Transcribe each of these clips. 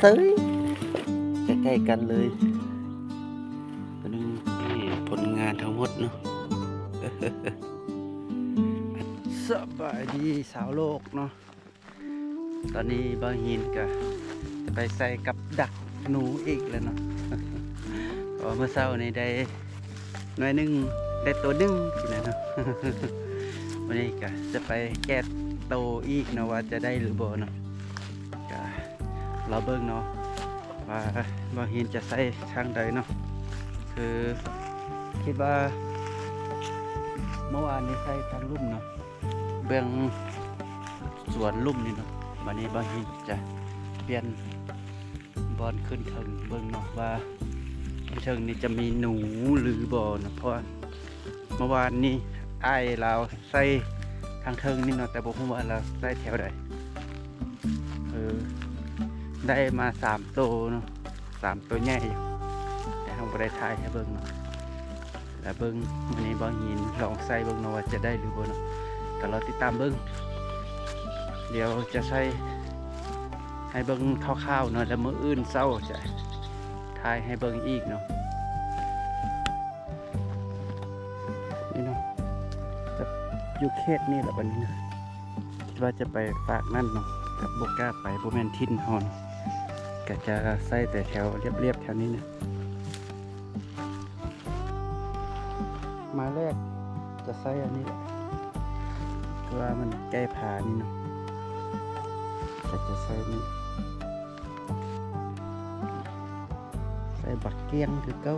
เซยใกล้ๆกันเลยตัวนึงนี่ผลงานทั้งหมดเนาะ สบายดีสาวโลกเนาะตอนนี้บางหินก็จะไปใส่กับดักหนูอีกแล้วเนาะ เพราะเมื่อเช้านี้ได้หน่วยหนึ่งได้ตัวหนึ่งทีนั้นเนาะ วันนี้ก็จะไปแก้โตอีกเนาะว่าจะได้หรือบ่เนาะก็เราเบิ่งเนาะว่าบางหินจะใส่ทางใดเนาะคือคิดว่าเมื่อวานนี้ใส่ทางลุ่มเนาะเบื้องสวนลุ่มนี่เนาะวันนี้บางหินจะเปลี่ยนบอลขึ้นเทิงเบิ่งเนาะว่าเทิงนี้จะมีหนูหรือบ่เนาะเพราะเมื่อวานนี้ไอ้เราใส่ทางเทิงนี่เนาะแต่บอกว่าเราใส่แถวใดได้มา3 ตัวเนาะ3 ตัวใหญ่อยู่แต่เราไม่ได้ถ่ายให้เบิ่งเนาะแล้วเบิ่งวันนี้บางหินลองใส่เบิ่งเนาะว่าจะได้หรือบ่เนาะก็เราติดตามเบิ่งเดี๋ยวจะใส่ให้เบิ่งคร่าวๆเนาะแล้วมื้ออื่นเช้าจะถ่ายให้เบิ่งอีกเนาะนี่เนาะจะอยู่เขตนี่แหละวันนี้นะคิดว่าจะไปฝากนั่นเนาะกับบกล้าไปบ่แม่นทิ่นฮอนก็จะใส่แต่แถวเรียบๆแถวนี้นะมาแรกจะใส่อันนี้แหละคือว่ามันใกล้ผานี่เนาะจะใส่นี่ใส่บักเกียงคือเก้า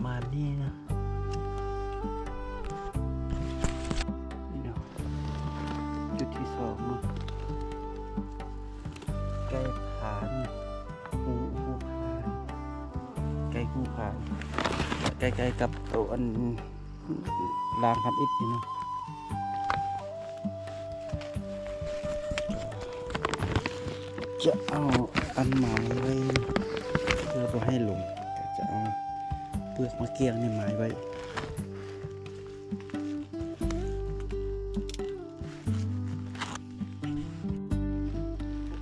มานี่นะนี่เนาะจุดที่2เนาะใกล้ผาหูผาใกล้หูผาใกล้ๆกับตัวอันรางทำอิฐนี่เนาะจะเอาอันหมายไว้เพื่อไม่ให้หลงจะเอาเปลือกมะเกียงนี่หมายไว้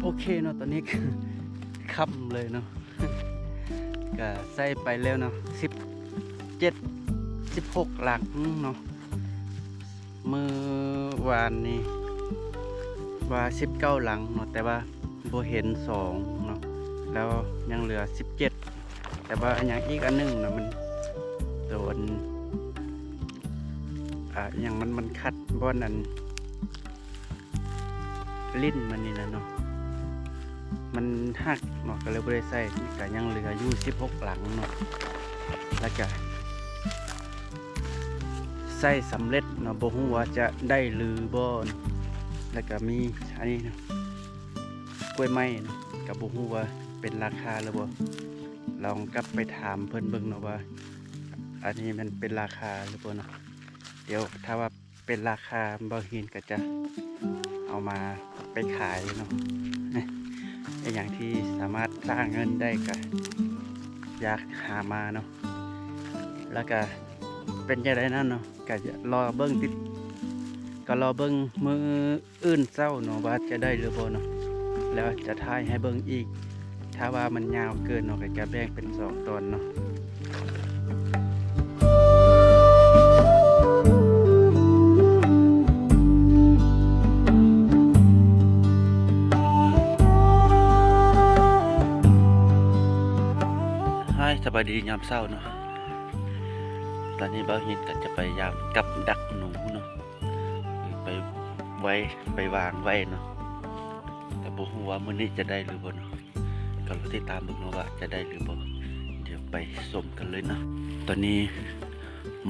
โอเคเนาะตอนนี้คือค่ำเลยเนาะ ก็ใส่ไปแล้วเนาะ16 หลังเนาะเมื่อวานนี้ว่า19 หลังเนาะแต่ว่าบ่เห็น2เนาะแล้วยังเหลือ17แต่ว่าอันอย่างอีกอันนึงนะมันโดนอย่างมันคัดบอนนั้นลิ้นมันนี่นะเนาะมันหักเนาะก็เลยบ่ได้ใส่ก็ยังเหลืออยู่16 หลังเนาะแล้วก็ใส่สำเร็จเนาะบ่ฮู้ว่าจะได้หรือบ่แล้วก็มีอันนี้เนาะกล้วยไม้เนาะก็บ่ฮู้ว่าเป็นราคาหรือบ่ลองกลับไปถามเพิ่นเบิ่งเนาะว่าอันนี้มันเป็นราคาหรือเปล่าเนาะเดี๋ยวถ้าว่าเป็นราคาบางหินก็จะเอามาไปขายเนาะอย่างที่สามารถสร้างเงินได้ก็อยากหามาเนาะแล้วก็เป็นอย่างไรนั่นเนาะก็จะรอเบิ้งก็รอเบิ้งมืออื่นเศร้าเนาะว่าจะได้หรือเปล่าเนาะแล้วจะถ่ายให้เบิ้งอีกถ้าว่ามันยาวเกินเนาะก็จะแบ่งเป็น2 ตอนเนาะสบายดียามเศร้าเนาะตอนนี้บ่าวหินก็จะไปยามกับดักหนูเนาะไปวางไว้เนาะแต่บ่ฮู้ว่ามื้อนี้จะได้หรือบ่เนาะก็รอติดตามเบิ่งเนาะว่าจะได้หรือบ่เดี๋ยวไปชมกันเลยเนาะตอนนี้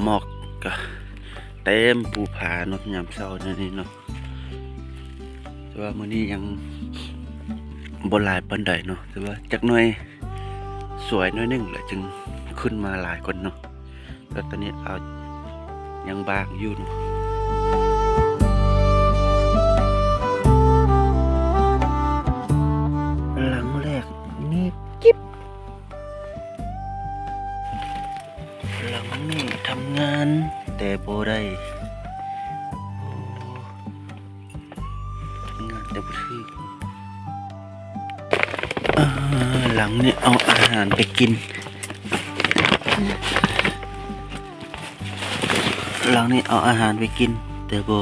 หมอกก็เต็มภูผาเนาะยามเช้านี่เนาะแต่ว่ามื้อนี้ยังบ่หลายปานใดเนาะแต่ว่าจักหน่อยสวยหน่อยนึงแหละจึงขึ้นมาหลายคนเนาะแล้วตอนนี้เอายังบางอยู่เนาะ อ บ่ถือหลังนี่เอาอาหารไปกินหลังนี่เอาอาหารไปกินแต่บ่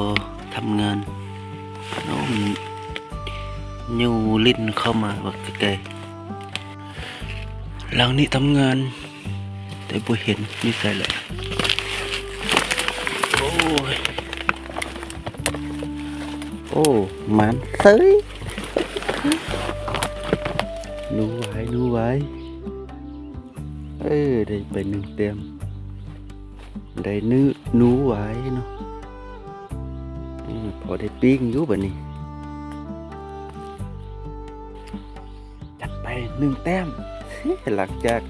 ทำงานน้องยูลิ้นเข้ามาบักไกลหลังนี่ทำงานแต่บ่เห็นนี่ใส่แหละโอ้ยโอ้หมันเซยหนูไว้ได้ไป1 เต็มได้หนูไว้เนาะพอได้ปิ้งอยู่บัดนี้จัดไป1 แต้มหลังจาก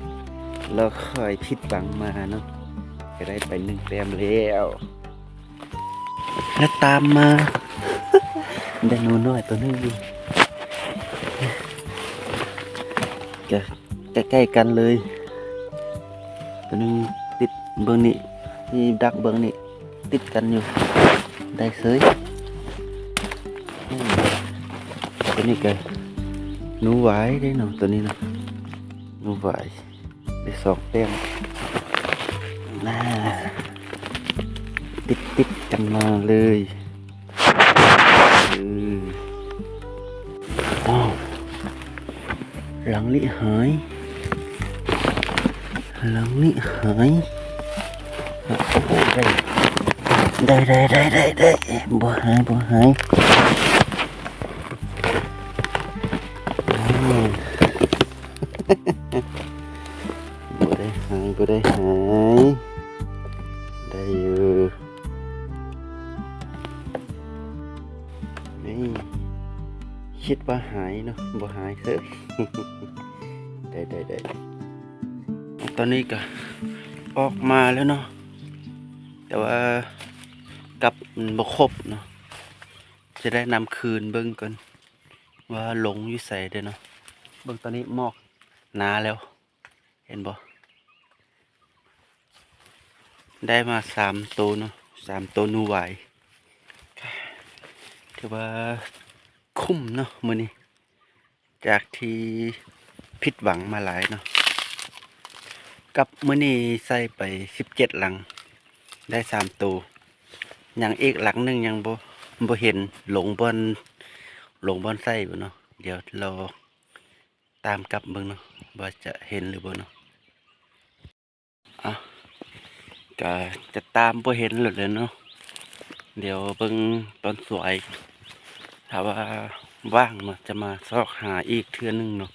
เราเคยผิดหวังมาเนาะก็ได้ไป1 แต้มแล้วแล้วตามมา ได้หนูน้อยตัวนึงอยู่ใกล้ๆกันเลยตัวนึงติดเบื้องนี้ที่ดักเบื้องนี้ติดกันอยู่ได้เสยตัวนี้ก็หนูหวายได้เนาะตัวนี้เนาะหนูหวายได้2 แต้มน่าติดกันมาเลยอ้าวหลังนี้หายโอ้โหได้บ่หายบ่ได้หายได้อยู่นี่คิดว่าหายเนาะบ่หายเถอะ ได้ตอนนี้ก็ออกมาแล้วเนาะแต่ว่ากลับบ่ครบเนาะจะได้นำคืนเบิ่งก่อนว่าหลงอยู่ไสเด้อเนาะเบิ่งตอนนี้หมอกหนาแล้วเห็นบ่ได้มา3 ตัวเนาะ3 ตัวหนูหวายถือว่าคุ้มเนาะมื้อนี้จากที่ผิดหวังมาหลายเนาะกับมื้อนี้ใส่ไป17 หลังได้3 ตัวยังอีกหลังหนึ่งยังบ่เห็นหลงบอนใส่บ่เนาะเดี๋ยวเราตามกลับเบิ่งเนาะว่าจะเห็นหรือบ่เนาะก็จะตามบ่เห็นเลยเนาะเดี๋ยวเบิ่งตอนสวยถ้าว่าว่างเนาะจะมาซอกหาอีกเทื่อนึงเนาะ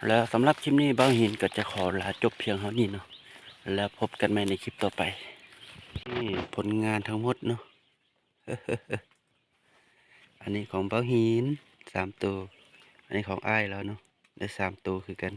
แล้วสำหรับคลิปนี้บ่าวหินก็จะขอลาจบเพียงเท่านี้เนาะแล้วพบกันใหม่ในคลิปต่อไปนี่ผลงานทั้งหมดเนาะ อันนี้ของบ่าวหิน3 ตัวอันนี้ของอ้ายแล้วเนาะได้3 ตัวคือกัน